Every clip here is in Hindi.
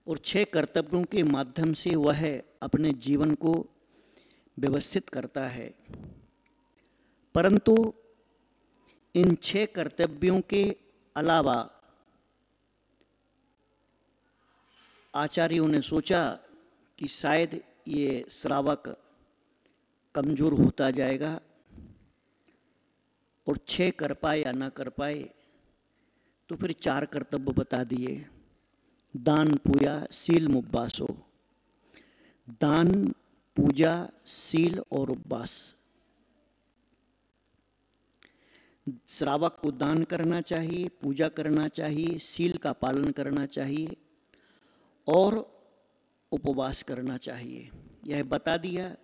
और 6 कर्तव्यों के माध्यम से वह अपने जीवन को व्यवस्थित करता है। परंतु इन 6 कर्तव्यों के अलावा आचार्यों ने सोचा कि शायद ये श्रावक कमज़ोर होता जाएगा और 6 कर पाए या ना कर पाए, तो फिर 4 कर्तव्य बता दिए। दान, पूजा, शील, उपवासो। दान, पूजा, शील और उपवास। श्रावक को दान करना चाहिए, पूजा करना चाहिए, शील का पालन करना चाहिए और उपवास करना चाहिए, यह बता दिया।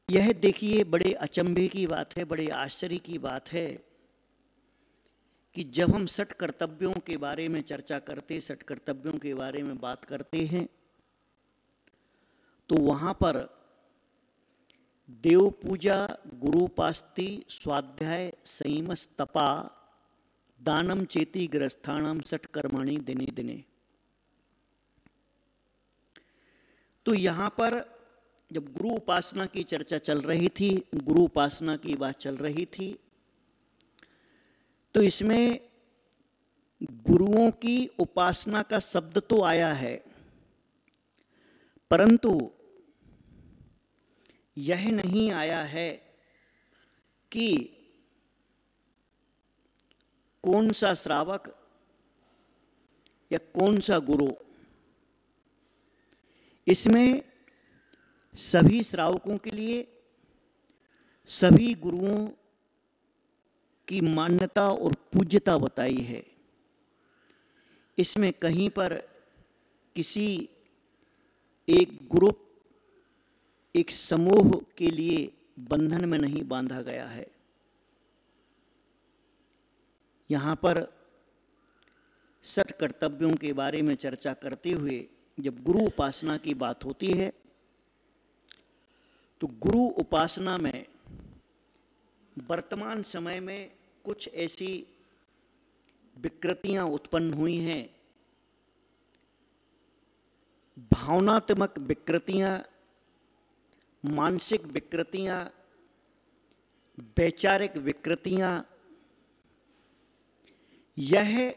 यह देखिए बड़े अचंभे की बात है, बड़े आश्चर्य की बात है कि जब हम 6 कर्तव्यों के बारे में चर्चा करते, 6 कर्तव्यों के बारे में बात करते हैं, तो वहाँ पर देव पूजा, गुरुपास्ति, स्वाध्याय, संयमस, तपा, दानम चेति गृहस्थानाम 6 कर्माणि दिने दिने। तो यहाँ पर जब गुरु उपासना की चर्चा चल रही थी, गुरु उपासना की बात चल रही थी, तो इसमें गुरुओं की उपासना का शब्द तो आया है, परंतु यह नहीं आया है कि कौन सा श्रावक या कौन सा गुरु। इसमें सभी श्रावकों के लिए सभी गुरुओं की मान्यता और पूज्यता बताई है। इसमें कहीं पर किसी एक ग्रुप, एक समूह के लिए बंधन में नहीं बांधा गया है। यहाँ पर 6 कर्तव्यों के बारे में चर्चा करते हुए जब गुरु उपासना की बात होती है, तो गुरु उपासना में वर्तमान समय में कुछ ऐसी विकृतियां उत्पन्न हुई हैं, भावनात्मक विकृतियां, मानसिक विकृतियां, वैचारिक विकृतियां। यह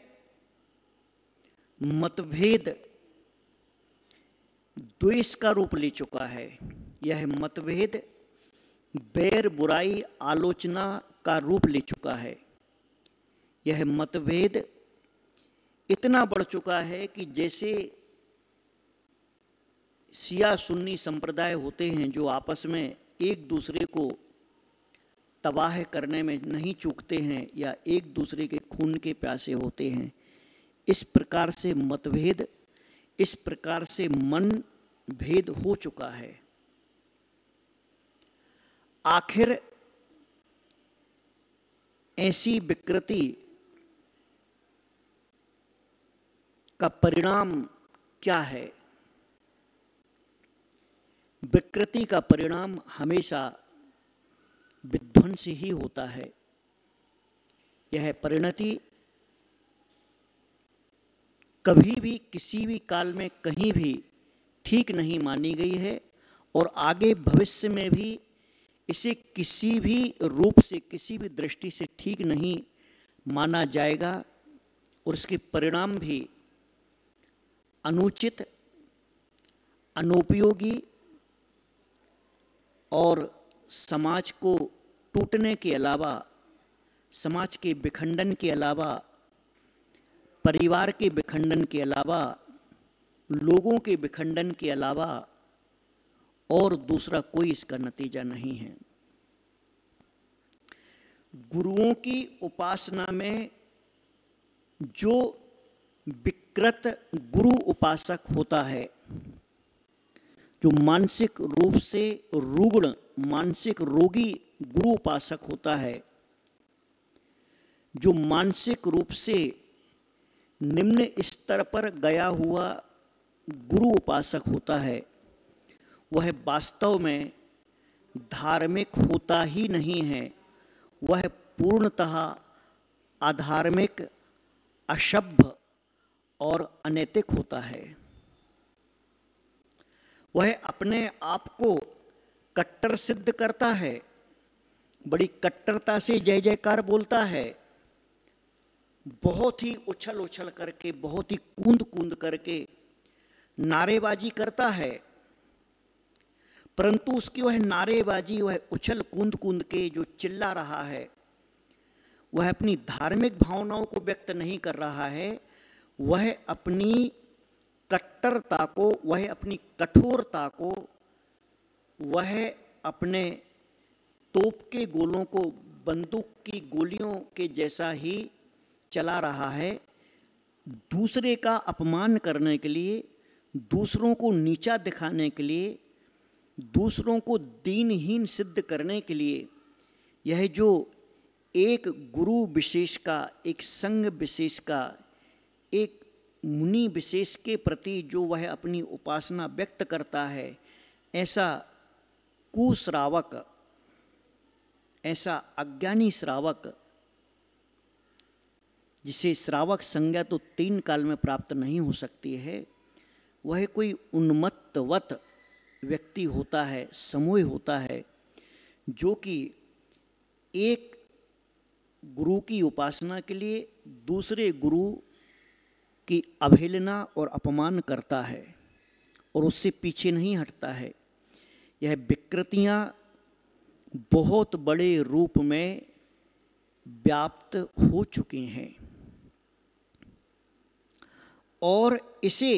मतभेद द्वेष का रूप ले चुका है। यह मतभेद बैर, बुराई, आलोचना का रूप ले चुका है। यह मतभेद इतना बढ़ चुका है कि जैसे शिया सुन्नी संप्रदाय होते हैं जो आपस में एक दूसरे को तबाह करने में नहीं चूकते हैं या एक दूसरे के खून के प्यासे होते हैं, इस प्रकार से मतभेद, इस प्रकार से मन भेद हो चुका है। आखिर ऐसी विकृति का परिणाम क्या है? विकृति का परिणाम हमेशा विध्वंस ही होता है। यह परिणति कभी भी किसी भी काल में कहीं भी ठीक नहीं मानी गई है और आगे भविष्य में भी इसे किसी भी रूप से, किसी भी दृष्टि से ठीक नहीं माना जाएगा और इसके परिणाम भी अनुचित, अनुपयोगी और समाज को टूटने के अलावा, समाज के विखंडन के अलावा, परिवार के विखंडन के अलावा, लोगों के विखंडन के अलावा और दूसरा कोई इसका नतीजा नहीं है। गुरुओं की उपासना में जो विकृत गुरु उपासक होता है, जो मानसिक रूप से रुग्ण, मानसिक रोगी गुरु उपासक होता है, जो मानसिक रूप से निम्न स्तर पर गया हुआ गुरु उपासक होता है, वह वास्तव में धार्मिक होता ही नहीं है। वह पूर्णतः अधार्मिक, अशुभ और अनैतिक होता है। वह अपने आप को कट्टर सिद्ध करता है, बड़ी कट्टरता से जय जयकार बोलता है, बहुत ही उछल उछल करके, बहुत ही कूंद कूंद करके नारेबाजी करता है, परंतु उसकी वह नारेबाजी, वह उछल कूंद कूंद के जो चिल्ला रहा है, वह अपनी धार्मिक भावनाओं को व्यक्त नहीं कर रहा है, वह अपनी कट्टरता को, वह अपनी कठोरता को, वह अपने तोप के गोलों को बंदूक की गोलियों के जैसा ही चला रहा है, दूसरे का अपमान करने के लिए, दूसरों को नीचा दिखाने के लिए, दूसरों को दीनहीन सिद्ध करने के लिए। यह जो एक गुरु विशेष का, एक संघ विशेष का, एक मुनि विशेष के प्रति जो वह अपनी उपासना व्यक्त करता है, ऐसा कुश्रावक, ऐसा अज्ञानी श्रावक, जिसे श्रावक संज्ञा तो 3 काल में प्राप्त नहीं हो सकती है, वह कोई उन्मत्तवत व्यक्ति होता है, समूह होता है, जो कि एक गुरु की उपासना के लिए दूसरे गुरु की अवहेलना और अपमान करता है और उससे पीछे नहीं हटता है। यह विकृतियाँ बहुत बड़े रूप में व्याप्त हो चुकी हैं और इसे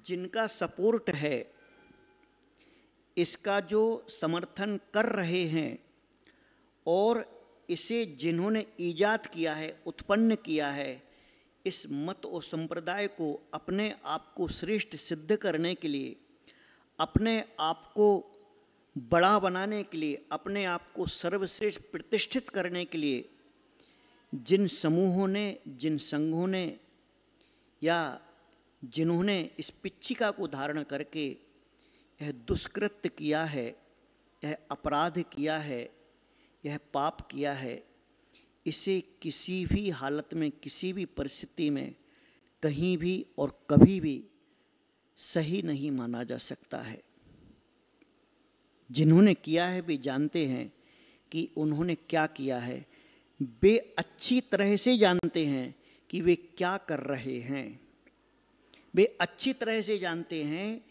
जिनका सपोर्ट है, इसका जो समर्थन कर रहे हैं और इसे जिन्होंने ईजाद किया है, उत्पन्न किया है, इस मत और संप्रदाय को अपने आप को श्रेष्ठ सिद्ध करने के लिए, अपने आप को बड़ा बनाने के लिए, अपने आप को सर्वश्रेष्ठ प्रतिष्ठित करने के लिए जिन समूहों ने, जिन संघों ने या जिन्होंने इस पिच्छिका को धारण करके यह दुष्कृत्य किया है, यह अपराध किया है, यह पाप किया है, इसे किसी भी हालत में, किसी भी परिस्थिति में, कहीं भी और कभी भी सही नहीं माना जा सकता है। जिन्होंने किया है वे जानते हैं कि उन्होंने क्या किया है, वे अच्छी तरह से जानते हैं कि वे क्या कर रहे हैं, वे अच्छी तरह से जानते हैं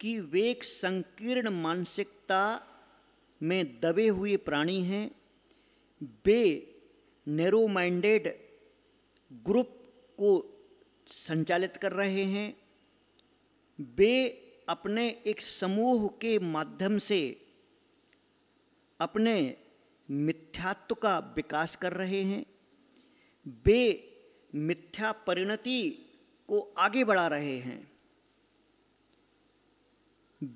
कि वे एक संकीर्ण मानसिकता में दबे हुए प्राणी हैं, वे नैरो माइंडेड ग्रुप को संचालित कर रहे हैं, वे अपने एक समूह के माध्यम से अपने मिथ्यात्व का विकास कर रहे हैं, वे मिथ्या परिणति को आगे बढ़ा रहे हैं,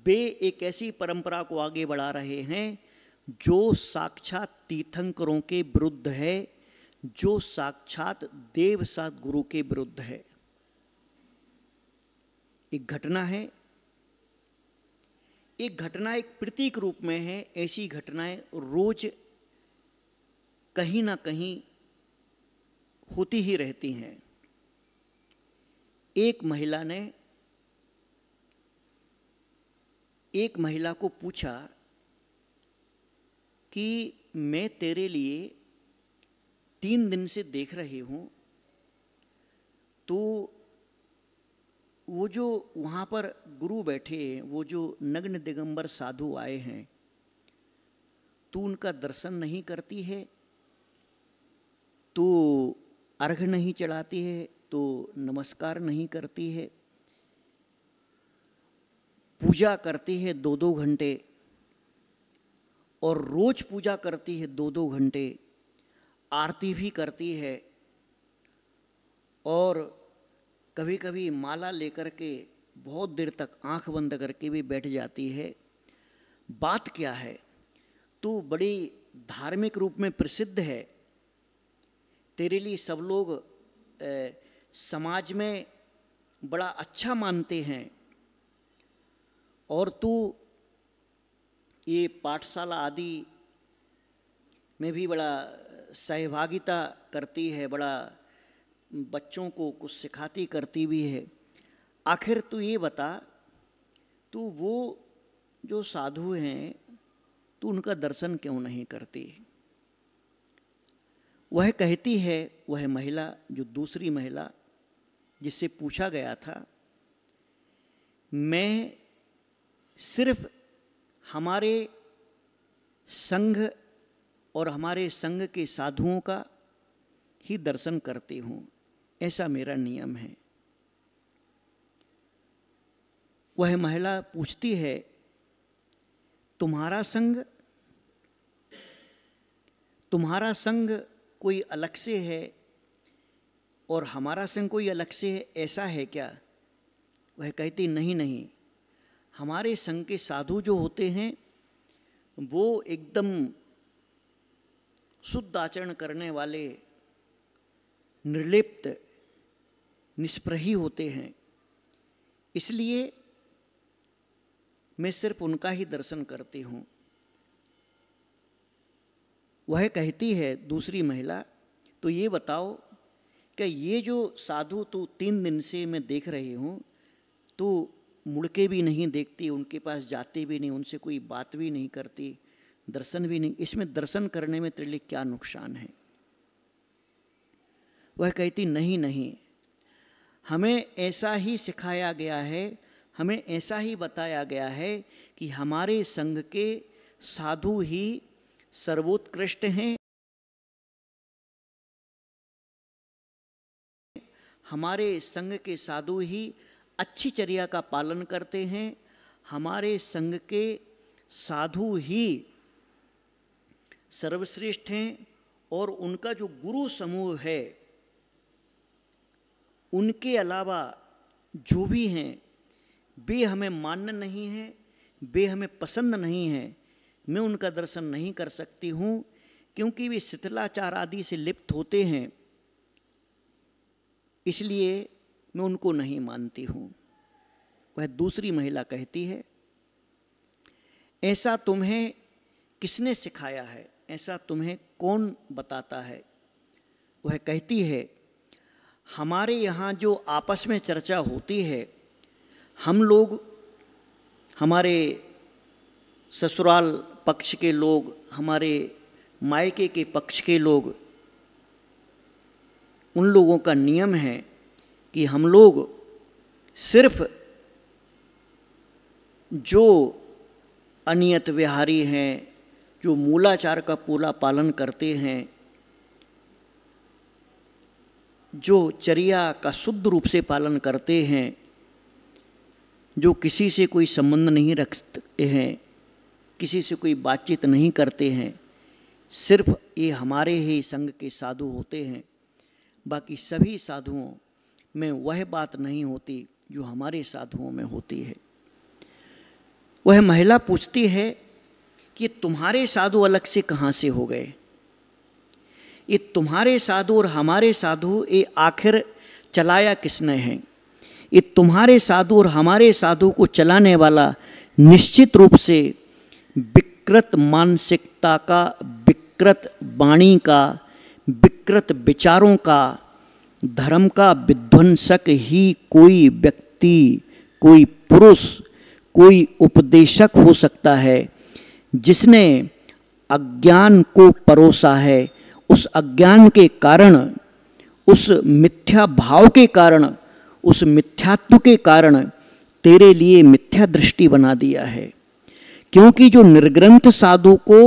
वे एक ऐसी परंपरा को आगे बढ़ा रहे हैं जो साक्षात तीर्थंकरों के विरुद्ध है, जो साक्षात देव सद्गुरु के विरुद्ध है। एक घटना है, एक घटना एक प्रतीक रूप में है, ऐसी घटनाएं रोज कहीं ना कहीं होती ही रहती हैं। एक महिला को पूछा कि मैं तेरे लिए 3 दिन से देख रही हूँ, तो वो जो वहाँ पर गुरु बैठे हैं, वो जो नग्न दिगंबर साधु आए हैं, तू उनका दर्शन नहीं करती है, तो अर्घ नहीं चढ़ाती है, तो नमस्कार नहीं करती है, पूजा करती है 2-2 घंटे और रोज पूजा करती है 2-2 घंटे, आरती भी करती है और कभी कभी माला लेकर के बहुत देर तक आंख बंद करके भी बैठ जाती है। बात क्या है? तो बड़ी धार्मिक रूप में प्रसिद्ध है, तेरे लिए सब लोग समाज में बड़ा अच्छा मानते हैं और तू ये पाठशाला आदि में भी बड़ा सहभागिता करती है, बड़ा बच्चों को कुछ सिखाती करती भी है। आखिर तू ये बता, तू वो जो साधु हैं, तू उनका दर्शन क्यों नहीं करती? वह कहती है, वह महिला, जो दूसरी महिला जिससे पूछा गया था, मैं सिर्फ हमारे संघ और हमारे संघ के साधुओं का ही दर्शन करती हूँ, ऐसा मेरा नियम है। वह महिला पूछती है, तुम्हारा संग कोई अलग से है और हमारा संग कोई अलग से है, ऐसा है क्या? वह कहती, नहीं, हमारे संग के साधु जो होते हैं वो एकदम शुद्ध आचरण करने वाले, निर्लिप्त, निष्प्रही होते हैं, इसलिए मैं सिर्फ उनका ही दर्शन करती हूँ। वह कहती है, दूसरी महिला, तो ये बताओ कि ये जो साधु तू 3 दिन से मैं देख रही हूँ, तू मुड़ के भी नहीं देखती, उनके पास जाती भी नहीं, उनसे कोई बात भी नहीं करती, दर्शन भी नहीं, इसमें दर्शन करने में तेरे लिए क्या नुकसान है? वह कहती, नहीं, हमें ऐसा ही सिखाया गया है, हमें ऐसा ही बताया गया है कि हमारे संघ के साधु ही सर्वोत्कृष्ट हैं, हमारे संघ के साधु ही अच्छी चर्या का पालन करते हैं, हमारे संघ के साधु ही सर्वश्रेष्ठ हैं, और उनका जो गुरु समूह है, उनके अलावा जो भी हैं वे हमें मान्य नहीं हैं, वे हमें पसंद नहीं हैं, मैं उनका दर्शन नहीं कर सकती हूँ, क्योंकि वे शिथिलाचार आदि से लिप्त होते हैं, इसलिए मैं उनको नहीं मानती हूँ। वह दूसरी महिला कहती है, ऐसा तुम्हें किसने सिखाया है? ऐसा तुम्हें कौन बताता है? वह कहती है, हमारे यहाँ जो आपस में चर्चा होती है, हम लोग, हमारे ससुराल पक्ष के लोग, हमारे मायके के पक्ष के लोग, उन लोगों का नियम है कि हम लोग सिर्फ जो अनियत विहारी हैं, जो मूलाचार का पूरा पालन करते हैं, जो चर्या का शुद्ध रूप से पालन करते हैं, जो किसी से कोई संबंध नहीं रखते हैं, किसी से कोई बातचीत नहीं करते हैं, सिर्फ ये हमारे ही संघ के साधु होते हैं। बाकी सभी साधुओं में वह बात नहीं होती जो हमारे साधुओं में होती है। वह महिला पूछती है कि तुम्हारे साधु अलग से कहाँ से हो गए? ये तुम्हारे साधु और हमारे साधु ये आखिर चलाया किसने है? ये तुम्हारे साधु और हमारे साधु को चलाने वाला निश्चित रूप से विकृत मानसिकता का, विकृत वाणी का, विकृत विचारों का, धर्म का विध्वंसक ही कोई व्यक्ति, कोई पुरुष, कोई उपदेशक हो सकता है, जिसने अज्ञान को परोसा है। उस अज्ञान के कारण, उस मिथ्या भाव के कारण, उस मिथ्यात्व के कारण तेरे लिए मिथ्या दृष्टि बना दिया है। क्योंकि जो निर्ग्रंथ साधु को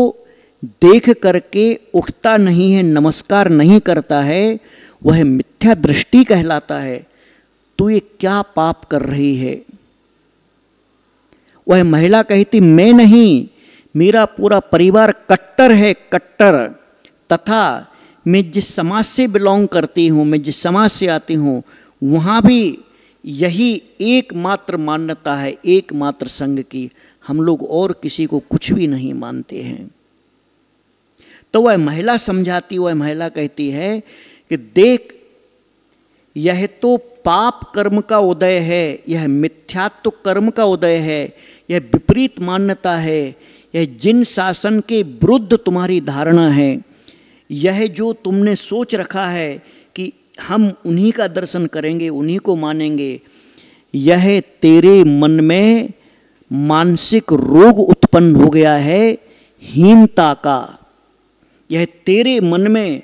देख करके उठता नहीं है, नमस्कार नहीं करता है, वह मिथ्या दृष्टि कहलाता है। तू ये क्या पाप कर रही है? वह महिला कहती, मैं नहीं, मेरा पूरा परिवार कट्टर है, कट्टर। तथा मैं जिस समाज से बिलोंग करती हूँ, मैं जिस समाज से आती हूँ, वहाँ भी यही एकमात्र मान्यता है, एकमात्र संघ की। हम लोग और किसी को कुछ भी नहीं मानते हैं। तो वह महिला समझाती, वह महिला कहती है कि देख, यह तो पाप कर्म का उदय है, यह मिथ्यात्व कर्म का उदय है, यह विपरीत मान्यता है, यह जिन शासन के विरुद्ध तुम्हारी धारणा है, यह जो तुमने सोच रखा है कि हम उन्हीं का दर्शन करेंगे, उन्हीं को मानेंगे। यह तेरे मन में मानसिक रोग उत्पन्न हो गया है हीनता का। यह तेरे मन में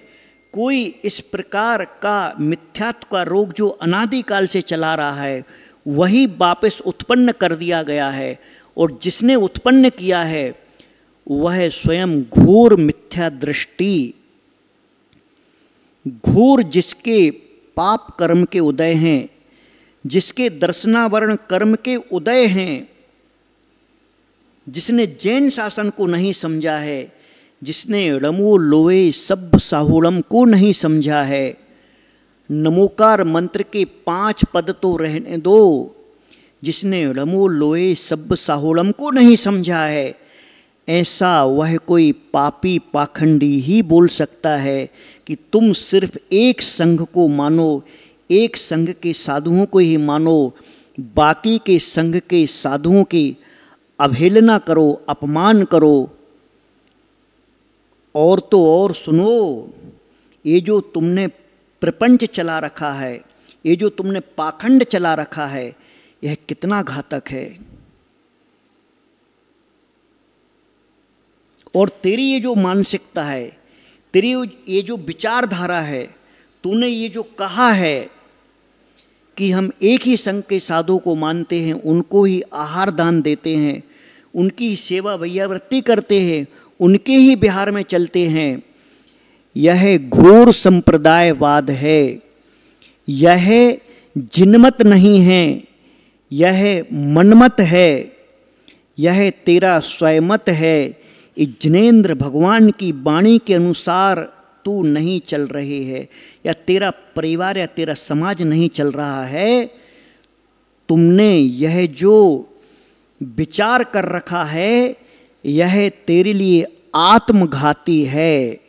कोई इस प्रकार का मिथ्यात्व का रोग जो अनादिकाल से चला रहा है वही वापस उत्पन्न कर दिया गया है। और जिसने उत्पन्न किया है वह स्वयं घोर मिथ्या दृष्टि, घोर जिसके पाप कर्म के उदय हैं, जिसके दर्शनावरण कर्म के उदय हैं, जिसने जैन शासन को नहीं समझा है, जिसने रमो लोए सब साहुलम को नहीं समझा है, नमोकार मंत्र के 5 पद तो रहने दो, जिसने रमो लोए सब साहुलम को नहीं समझा है, ऐसा वह कोई पापी पाखंडी ही बोल सकता है कि तुम सिर्फ एक संघ को मानो, एक संघ के साधुओं को ही मानो, बाकी के संघ के साधुओं की अवहेलना करो, अपमान करो। और तो और सुनो, ये जो तुमने प्रपंच चला रखा है, ये जो तुमने पाखंड चला रखा है, यह कितना घातक है। और तेरी ये जो मानसिकता है, तेरी ये जो विचारधारा है, तूने ये जो कहा है कि हम एक ही संघ के साधु को मानते हैं, उनको ही आहार दान देते हैं, उनकी सेवा भैयावृत्ति करते हैं, उनके ही बिहार में चलते हैं, यह घोर संप्रदायवाद है। यह जिनमत नहीं है, यह मनमत है, यह तेरा स्वयमत है। इस जिनेंद्र भगवान की वाणी के अनुसार तू नहीं चल रही है, या तेरा परिवार या तेरा समाज नहीं चल रहा है। तुमने यह जो विचार कर रखा है यह तेरे लिए आत्मघाती है,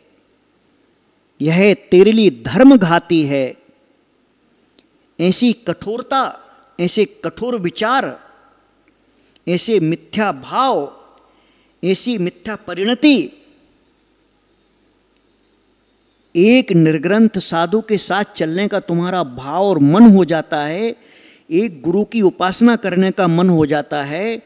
यह तेरे लिए धर्मघाती है। ऐसी कठोरता, ऐसे कठोर विचार, ऐसे मिथ्या भाव, ऐसी मिथ्या परिणति एक निर्ग्रंथ साधु के साथ चलने का तुम्हारा भाव और मन हो जाता है, एक गुरु की उपासना करने का मन हो जाता है,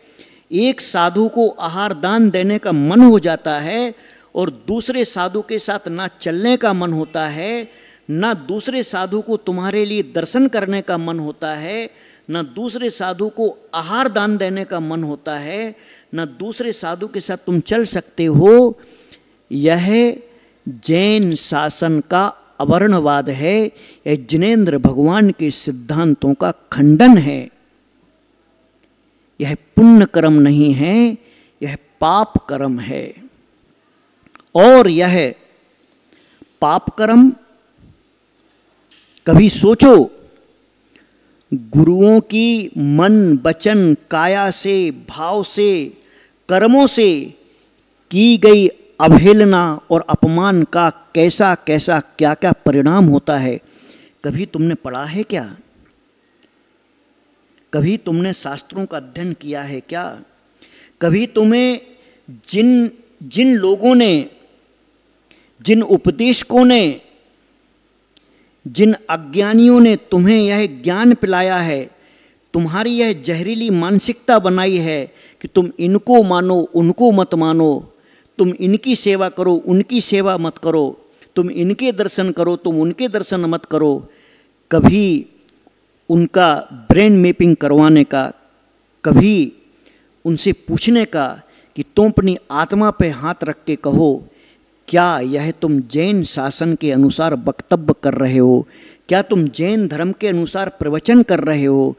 एक साधु को आहार दान देने का मन हो जाता है, और दूसरे साधु के साथ ना चलने का मन होता है, ना दूसरे साधु को तुम्हारे लिए दर्शन करने का मन होता है, ना दूसरे साधु को आहार दान देने का मन होता है, ना दूसरे साधु के साथ तुम चल सकते हो। यह जैन शासन का अवर्णवाद है, यह जिनेंद्र भगवान के सिद्धांतों का खंडन है। यह पुण्य कर्म नहीं है, यह पाप कर्म है। और यह पाप कर्म, कभी सोचो, गुरुओं की मन वचन काया से, भाव से, कर्मों से की गई अवहेलना और अपमान का कैसा कैसा क्या क्या परिणाम होता है, कभी तुमने पढ़ा है क्या? कभी तुमने शास्त्रों का अध्ययन किया है क्या? कभी तुम्हें जिन लोगों ने, जिन उपदेशकों ने, जिन अज्ञानियों ने तुम्हें यह ज्ञान पिलाया है, तुम्हारी यह जहरीली मानसिकता बनाई है कि तुम इनको मानो, उनको मत मानो, तुम इनकी सेवा करो, उनकी सेवा मत करो, तुम इनके दर्शन करो, तुम उनके दर्शन मत करो, कभी उनका ब्रेन मैपिंग करवाने का, कभी उनसे पूछने का कि तुम अपनी आत्मा पे हाथ रख के कहो, क्या यह तुम जैन शासन के अनुसार वक्तव्य कर रहे हो? क्या तुम जैन धर्म के अनुसार प्रवचन कर रहे हो?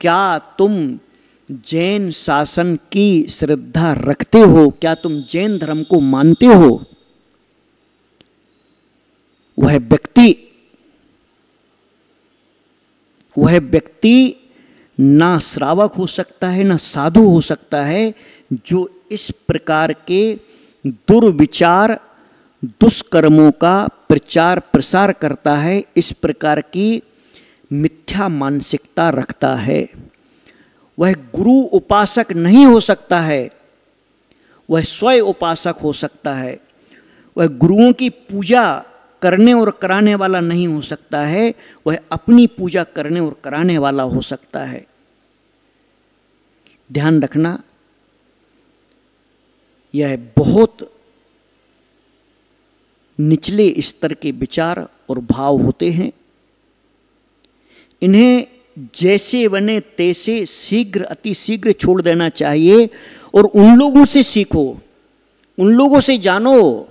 क्या तुम जैन शासन की श्रद्धा रखते हो? क्या तुम जैन धर्म को मानते हो? वह व्यक्ति ना श्रावक हो सकता है, ना साधु हो सकता है, जो इस प्रकार के दुर्विचार, दुष्कर्मों का प्रचार प्रसार करता है, इस प्रकार की मिथ्या मानसिकता रखता है। वह गुरु उपासक नहीं हो सकता है, वह स्वयं उपासक हो सकता है। वह गुरुओं की पूजा करने और कराने वाला नहीं हो सकता है, वह अपनी पूजा करने और कराने वाला हो सकता है। ध्यान रखना, यह बहुत निचले स्तर के विचार और भाव होते हैं। इन्हें जैसे बने तैसे शीघ्र, अति शीघ्र छोड़ देना चाहिए और उन लोगों से सीखो, उन लोगों से जानो।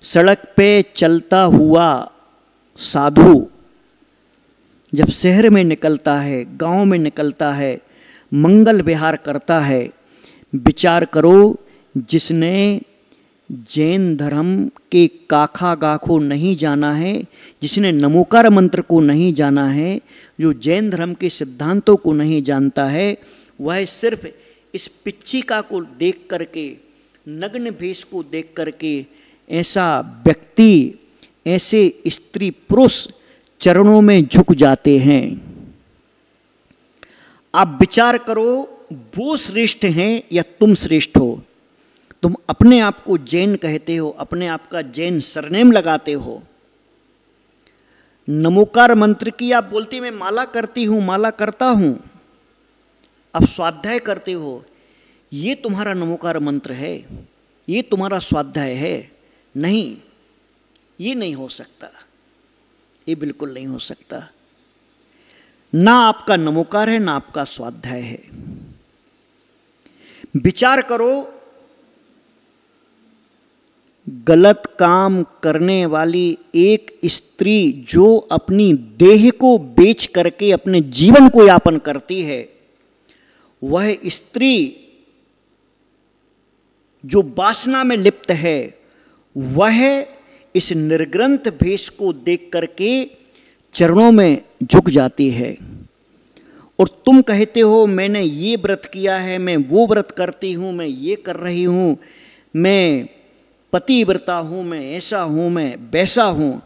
सड़क पे चलता हुआ साधु जब शहर में निकलता है, गांव में निकलता है, मंगल विहार करता है, विचार करो जिसने जैन धर्म के काखा गाखो नहीं जाना है, जिसने नमोकार मंत्र को नहीं जाना है, जो जैन धर्म के सिद्धांतों को नहीं जानता है, वह सिर्फ इस पिच्चिका को देख करके, नग्न भेष को देख करके ऐसा व्यक्ति, ऐसे स्त्री पुरुष चरणों में झुक जाते हैं। आप विचार करो, वो श्रेष्ठ हैं या तुम श्रेष्ठ हो? तुम अपने आप को जैन कहते हो, अपने आप का जैन सरनेम लगाते हो। नमोकार मंत्र की आप बोलते मैं माला करती हूँ, माला करता हूँ, आप स्वाध्याय करते हो, ये तुम्हारा नमोकार मंत्र है, ये तुम्हारा स्वाध्याय है? नहीं, ये नहीं हो सकता, ये बिल्कुल नहीं हो सकता। ना आपका नमोकार है, ना आपका स्वाध्याय है। विचार करो, गलत काम करने वाली एक स्त्री जो अपनी देह को बेच करके अपने जीवन को यापन करती है, वह स्त्री जो वासना में लिप्त है, वह इस निर्ग्रंथ भेष को देख करके चरणों में झुक जाती है। और तुम कहते हो मैंने ये व्रत किया है, मैं वो व्रत करती हूँ, मैं ये कर रही हूँ, मैं पतिव्रता हूँ, मैं ऐसा हूँ, मैं वैसा हूँ।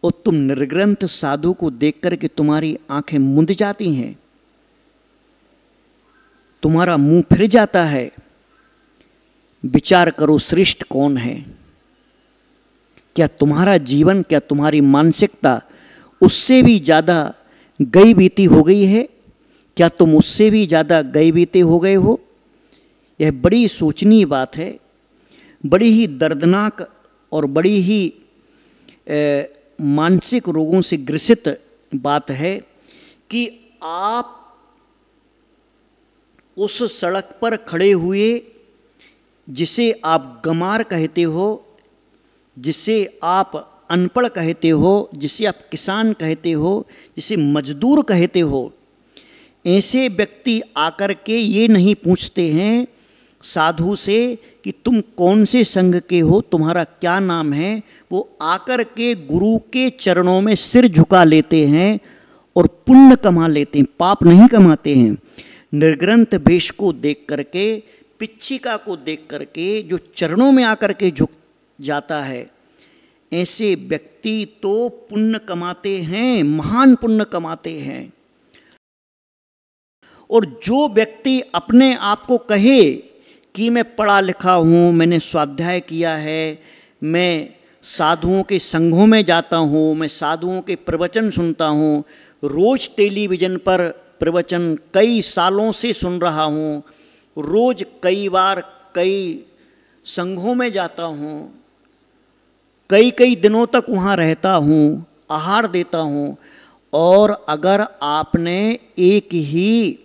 और तुम निर्ग्रंथ साधु को देख करके तुम्हारी आंखें मुंद जाती हैं, तुम्हारा मुंह फिर जाता है। विचार करो, श्रेष्ठ कौन है? क्या तुम्हारा जीवन, क्या तुम्हारी मानसिकता उससे भी ज़्यादा गई बीती हो गई है? क्या तुम उससे भी ज़्यादा गए बीते हो गए हो? यह बड़ी सोचनीय बात है, बड़ी ही दर्दनाक और बड़ी ही मानसिक रोगों से ग्रसित बात है कि आप उस सड़क पर खड़े हुए जिसे आप गंवार कहते हो, जिसे आप अनपढ़ कहते हो, जिसे आप किसान कहते हो, जिसे मजदूर कहते हो, ऐसे व्यक्ति आकर के ये नहीं पूछते हैं साधु से कि तुम कौन से संघ के हो, तुम्हारा क्या नाम है। वो आकर के गुरु के चरणों में सिर झुका लेते हैं और पुण्य कमा लेते हैं, पाप नहीं कमाते हैं। निर्ग्रंथ भेष को देख करके, पिच्चिका को देख करके जो चरणों में आकर के झुक जाता है, ऐसे व्यक्ति तो पुण्य कमाते हैं, महान पुण्य कमाते हैं। और जो व्यक्ति अपने आप को कहे कि मैं पढ़ा लिखा हूँ, मैंने स्वाध्याय किया है, मैं साधुओं के संघों में जाता हूँ, मैं साधुओं के प्रवचन सुनता हूँ, रोज़ टेलीविज़न पर प्रवचन कई सालों से सुन रहा हूँ, रोज़ कई बार कई संघों में जाता हूँ, कई कई दिनों तक वहाँ रहता हूँ, आहार देता हूँ, और अगर आपने एक ही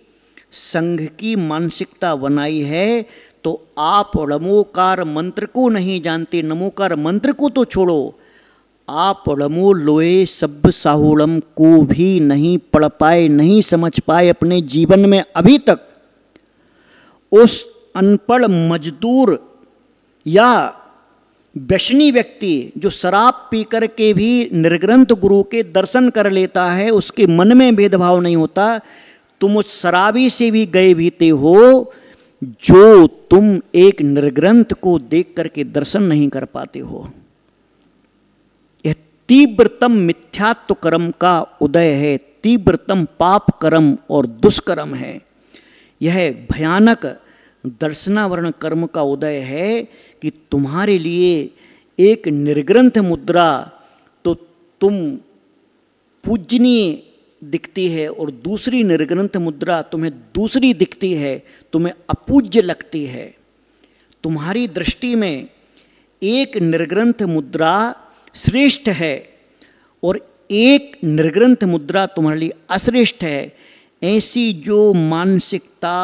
संघ की मानसिकता बनाई है तो आप नमोकार मंत्र को नहीं जानते। नमोकार मंत्र को तो छोड़ो, आप नमो लोए सब्ब साहुड़म को भी नहीं पढ़ पाए, नहीं समझ पाए अपने जीवन में अभी तक। उस अनपढ़ मजदूर या व्यसनी व्यक्ति जो शराब पी कर के भी निर्ग्रंथ गुरु के दर्शन कर लेता है, उसके मन में भेदभाव नहीं होता, तुम उस शराबी से भी गए भीते हो जो तुम एक निर्ग्रंथ को देख करके दर्शन नहीं कर पाते हो। यह तीव्रतम मिथ्यात्व कर्म का उदय है, तीव्रतम पाप कर्म और दुष्कर्म है। यह भयानक दर्शनावरण कर्म का उदय है कि तुम्हारे लिए एक निर्ग्रंथ मुद्रा तो तुम पूजनीय दिखती है और दूसरी निर्ग्रंथ मुद्रा तुम्हें दूसरी दिखती है, तुम्हें अपूज्य लगती है। तुम्हारी दृष्टि में एक निर्ग्रंथ मुद्रा श्रेष्ठ है और एक निर्ग्रंथ मुद्रा तुम्हारे लिए अश्रेष्ठ है। ऐसी जो मानसिकता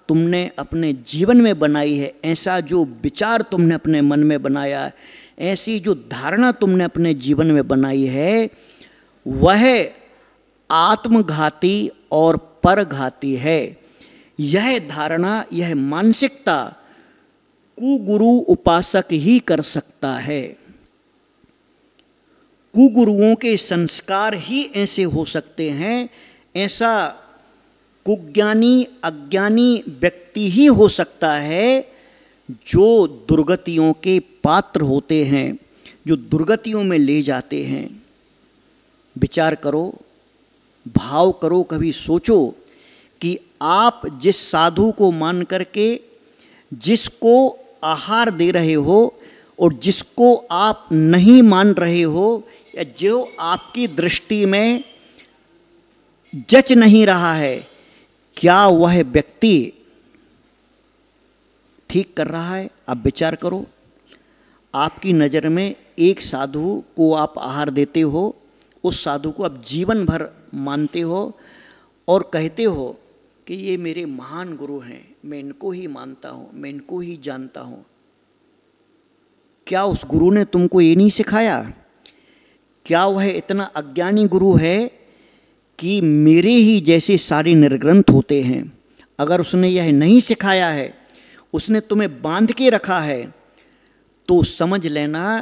तुमने अपने जीवन में बनाई है, ऐसा जो विचार तुमने अपने मन में बनाया है, ऐसी जो धारणा तुमने अपने जीवन में बनाई है, वह आत्मघाती और परघाती है। यह धारणा, यह मानसिकता कुगुरु उपासक ही कर सकता है। कुगुरुओं के संस्कार ही ऐसे हो सकते हैं। ऐसा कुज्ञानी अज्ञानी व्यक्ति ही हो सकता है जो दुर्गतियों के पात्र होते हैं, जो दुर्गतियों में ले जाते हैं। विचार करो, भाव करो, कभी सोचो कि आप जिस साधु को मान करके जिसको आहार दे रहे हो और जिसको आप नहीं मान रहे हो, या जो आपकी दृष्टि में जच नहीं रहा है, क्या वह व्यक्ति ठीक कर रहा है? आप विचार करो। आपकी नज़र में एक साधु को आप आहार देते हो, उस साधु को आप जीवन भर मानते हो और कहते हो कि ये मेरे महान गुरु हैं, मैं इनको ही मानता हूँ, मैं इनको ही जानता हूँ। क्या उस गुरु ने तुमको ये नहीं सिखाया? क्या वह इतना अज्ञानी गुरु है कि मेरे ही जैसे सारे निर्ग्रंथ होते हैं? अगर उसने यह नहीं सिखाया है, उसने तुम्हें बांध के रखा है, तो समझ लेना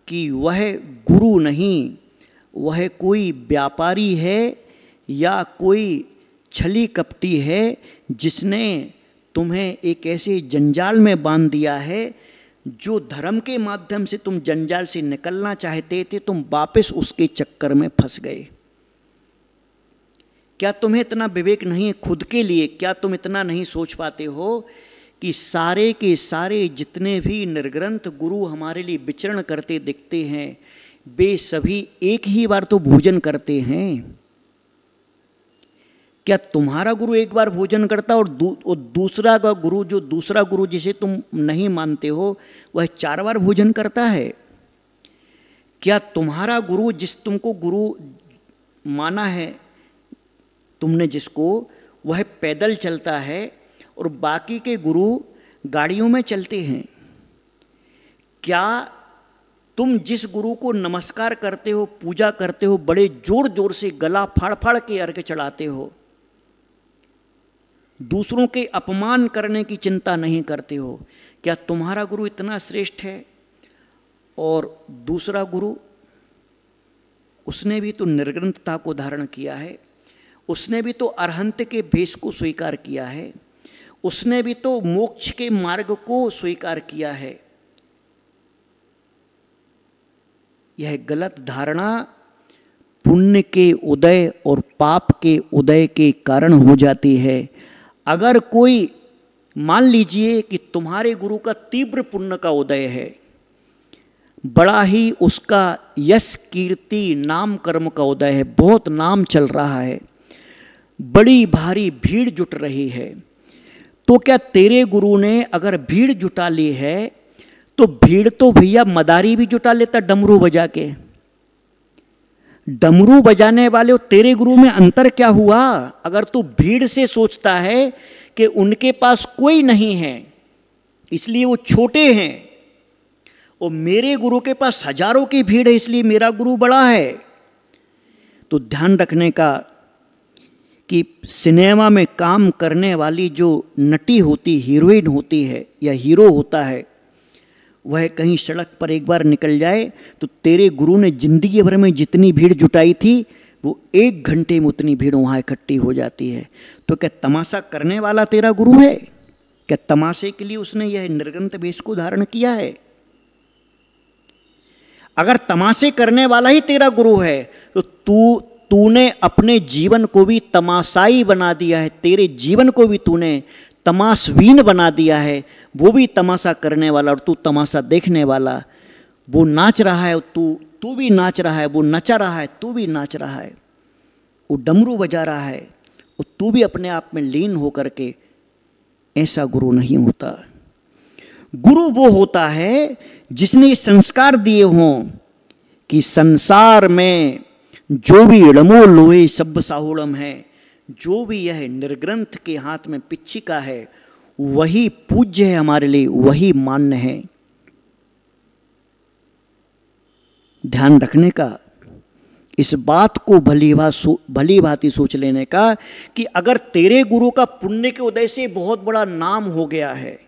कि वह गुरु नहीं, वह कोई व्यापारी है या कोई छली कपटी है जिसने तुम्हें एक ऐसे जंजाल में बांध दिया है। जो धर्म के माध्यम से तुम जंजाल से निकलना चाहते थे, तुम वापस उसके चक्कर में फंस गए। क्या तुम्हें इतना विवेक नहीं है खुद के लिए? क्या तुम इतना नहीं सोच पाते हो कि सारे के सारे जितने भी निर्ग्रंथ गुरु हमारे लिए विचरण करते दिखते हैं, वे सभी एक ही बार तो भोजन करते हैं? क्या तुम्हारा गुरु एक बार भोजन करता और दूसरा का गुरु, जो दूसरा गुरु जिसे तुम नहीं मानते हो, वह 4 बार भोजन करता है? क्या तुम्हारा गुरु, जिस तुमको गुरु माना है तुमने जिसको, वह पैदल चलता है और बाकी के गुरु गाड़ियों में चलते हैं? क्या तुम जिस गुरु को नमस्कार करते हो, पूजा करते हो, बड़े जोर जोर से गला फाड़ फाड़ के अर्घ्य चढ़ाते हो, दूसरों के अपमान करने की चिंता नहीं करते हो? क्या तुम्हारा गुरु इतना श्रेष्ठ है? और दूसरा गुरु, उसने भी तो निर्ग्रंथता को धारण किया है, उसने भी तो अरहंत के भेष को स्वीकार किया है, उसने भी तो मोक्ष के मार्ग को स्वीकार किया है। यह गलत धारणा पुण्य के उदय और पाप के उदय के कारण हो जाती है। अगर कोई, मान लीजिए कि तुम्हारे गुरु का तीव्र पुण्य का उदय है, बड़ा ही उसका यश कीर्ति नाम कर्म का उदय है, बहुत नाम चल रहा है, बड़ी भारी भीड़ जुट रही है, तो क्या तेरे गुरु ने अगर भीड़ जुटा ली है तो भीड़ तो भैया मदारी भी जुटा लेता डमरू बजा के। डमरू बजाने वाले और तेरे गुरु में अंतर क्या हुआ? अगर तू भीड़ से सोचता है कि उनके पास कोई नहीं है इसलिए वो छोटे हैं, और मेरे गुरु के पास हजारों की भीड़ है इसलिए मेरा गुरु बड़ा है, तो ध्यान रखने का कि सिनेमा में काम करने वाली जो नटी होती, हीरोइन होती है या हीरो होता है, वह कहीं सड़क पर एक बार निकल जाए तो तेरे गुरु ने जिंदगी भर में जितनी भीड़ जुटाई थी वो 1 घंटे में उतनी भीड़ वहाँ इकट्ठी हो जाती है। तो क्या तमाशा करने वाला तेरा गुरु है? क्या तमाशे के लिए उसने यह निर्ग्रंथ वेश को धारण किया है? अगर तमाशे करने वाला ही तेरा गुरु है तो तूने अपने जीवन को भी तमाशाई बना दिया है, तेरे जीवन को भी तूने तमाशवीन बना दिया है। वो भी तमाशा करने वाला और तू तमाशा देखने वाला, वो नाच रहा है, तू भी नाच रहा है, वो नचा रहा है, तू भी नाच रहा है, वो डमरू बजा रहा है और तू भी अपने आप में लीन होकर के, ऐसा गुरु नहीं होता। गुरु वो होता है जिसने संस्कार दिए हों कि संसार में जो भी इड़मो लोए सब साहुड़म है, जो भी यह निर्ग्रंथ के हाथ में पिच्छिका है वही पूज्य है हमारे लिए, वही मान्य है। ध्यान रखने का, इस बात को भली भांति सोच लेने का कि अगर तेरे गुरु का पुण्य के उदय से बहुत बड़ा नाम हो गया है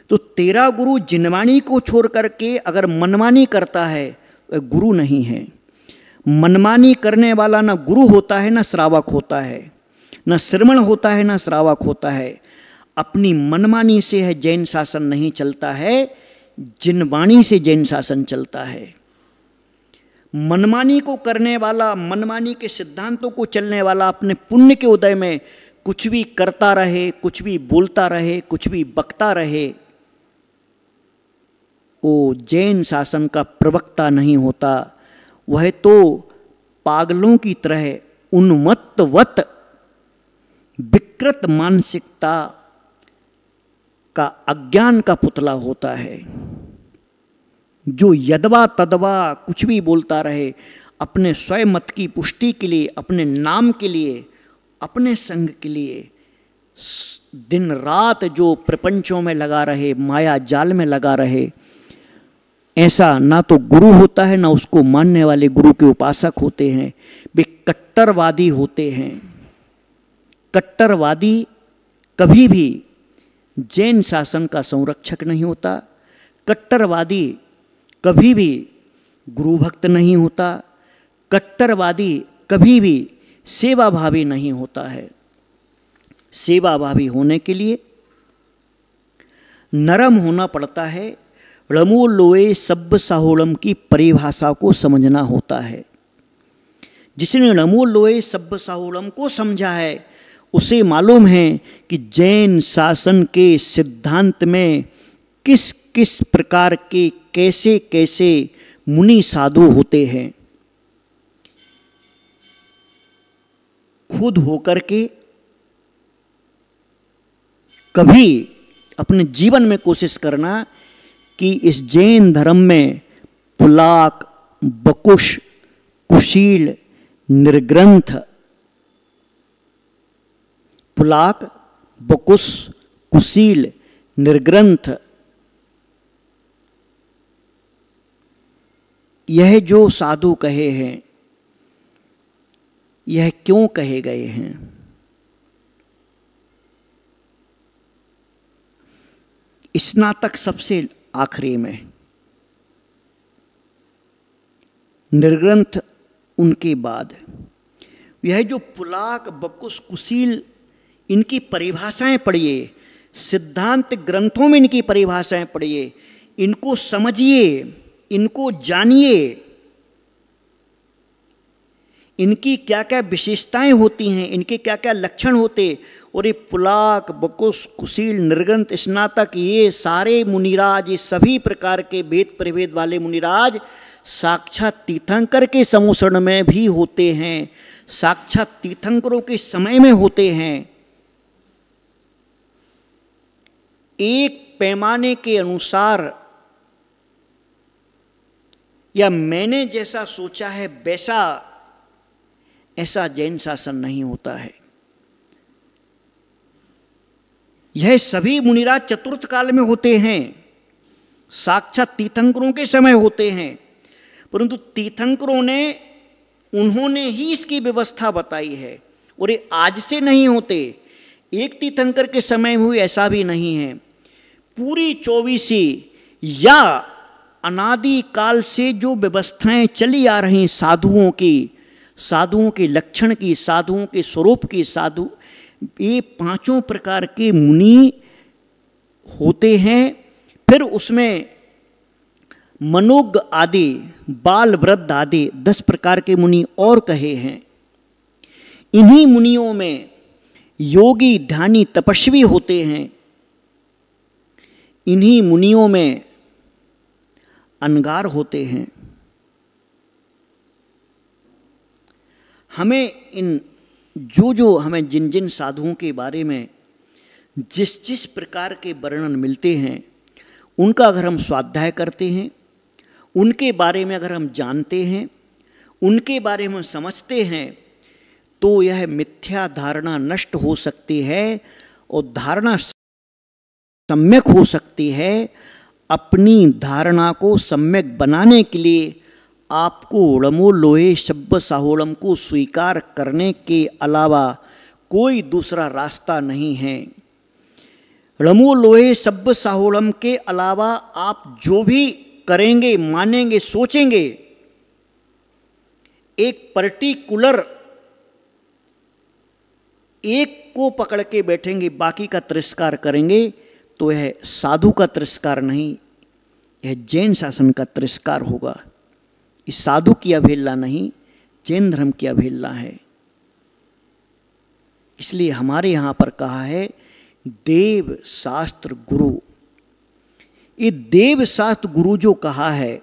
तो तेरा गुरु जिनवाणी को छोड़ करके अगर मनमानी करता है वह गुरु नहीं है। मनमानी करने वाला ना गुरु होता है ना श्रावक होता है, ना श्रमण होता है ना श्रावक होता है। अपनी मनमानी से है जैन शासन नहीं चलता है, जिनवाणी से जैन शासन चलता है। मनमानी को करने वाला, मनमानी के सिद्धांतों को चलने वाला अपने पुण्य के उदय में कुछ भी करता रहे, कुछ भी बोलता रहे, कुछ भी बकता रहे, वो जैन शासन का प्रवक्ता नहीं होता। वह तो पागलों की तरह उन्मत्तवत विकृत मानसिकता का अज्ञान का पुतला होता है, जो यदवा तदवा कुछ भी बोलता रहे, अपने स्वयं मत की पुष्टि के लिए, अपने नाम के लिए, अपने संग के लिए दिन रात जो प्रपंचों में लगा रहे, माया जाल में लगा रहे। ऐसा ना तो गुरु होता है ना उसको मानने वाले गुरु के उपासक होते हैं। वे कट्टरवादी होते हैं। कट्टरवादी कभी भी जैन शासन का संरक्षक नहीं होता। कट्टरवादी कभी भी गुरु भक्त नहीं होता। कट्टरवादी कभी भी सेवाभावी नहीं होता है। सेवाभावी होने के लिए नरम होना पड़ता है। रमो लोए सब्ब साहोड़म की परिभाषा को समझना होता है। जिसने रमो लोए सब्ब साहोड़म को समझा है उसे मालूम है कि जैन शासन के सिद्धांत में किस किस प्रकार के कैसे कैसे मुनि साधु होते हैं। खुद होकर के कभी अपने जीवन में कोशिश करना कि इस जैन धर्म में पुलाक, बकुश, कुशील, निर्ग्रंथ, पुलाक, बकुश, कुशील, निर्ग्रंथ, यह जो साधु कहे हैं यह क्यों कहे गए हैं? स्नातक सबसे आखिरी में, निर्ग्रंथ उनके बाद। यह जो पुलाक, बकुश, कुशील, इनकी परिभाषाएं पढ़िए, सिद्धांत ग्रंथों में इनकी परिभाषाएं पढ़िए, इनको समझिए, इनको जानिए, इनकी क्या क्या विशेषताएं होती हैं, इनके क्या क्या लक्षण होते। और ये पुलाक, बकुश, कुशील, निर्ग्रंथ, स्नातक, ये सारे मुनिराज, ये सभी प्रकार के भेद प्रभेद वाले मुनिराज साक्षात तीर्थंकर के समोषण में भी होते हैं, साक्षात तीर्थंकरों के समय में होते हैं। एक पैमाने के अनुसार या मैंने जैसा सोचा है वैसा ऐसा जैन शासन नहीं होता है। यह सभी मुनिराज चतुर्थ काल में होते हैं, साक्षात तीर्थंकरों के समय होते हैं, परंतु तीर्थंकरों ने उन्होंने ही इसकी व्यवस्था बताई है और ये आज से नहीं होते। एक तीर्थंकर के समय में हुई ऐसा भी नहीं है। पूरी 24 या अनादि काल से जो व्यवस्थाएं चली आ रही साधुओं की, साधुओं के लक्षण की, साधुओं के स्वरूप की, साधु ये पांचों प्रकार के मुनि होते हैं। फिर उसमें मनोज्ञ आदि, बाल वृद्ध आदि 10 प्रकार के मुनि और कहे हैं। इन्हीं मुनियों में योगी, ध्यानी, तपस्वी होते हैं। इन्हीं मुनियों में अनगार होते हैं। हमें हमें जिन जिन साधुओं के बारे में जिस जिस प्रकार के वर्णन मिलते हैं, उनका अगर हम स्वाध्याय करते हैं, उनके बारे में अगर हम जानते हैं, उनके बारे में समझते हैं, तो यह मिथ्या धारणा नष्ट हो सकती है और धारणा सम्यक हो सकती है। अपनी धारणा को सम्यक बनाने के लिए आपको ळमो लोहे शब्द साहोळम को स्वीकार करने के अलावा कोई दूसरा रास्ता नहीं है। ळमो लोहे शब्द साहोळम के अलावा आप जो भी करेंगे, मानेंगे, सोचेंगे, एक पर्टिकुलर एक को पकड़ के बैठेंगे, बाकी का तिरस्कार करेंगे, तो यह साधु का तिरस्कार नहीं, यह जैन शासन का तिरस्कार होगा। इस साधु की अवहेलना नहीं, जैन धर्म की अवहेलना है। इसलिए हमारे यहाँ पर कहा है देव शास्त्र गुरु। ये देव शास्त्र गुरु जो कहा है,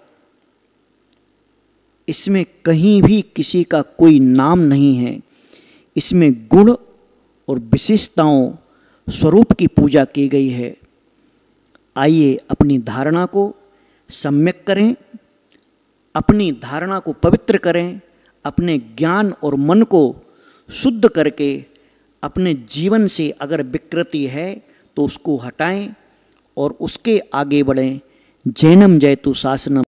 इसमें कहीं भी किसी का कोई नाम नहीं है। इसमें गुण और विशेषताओं स्वरूप की पूजा की गई है। आइए अपनी धारणा को सम्यक करें, अपनी धारणा को पवित्र करें, अपने ज्ञान और मन को शुद्ध करके अपने जीवन से अगर विकृति है तो उसको हटाएं और उसके आगे बढ़ें। जैनम जयतु शासनम।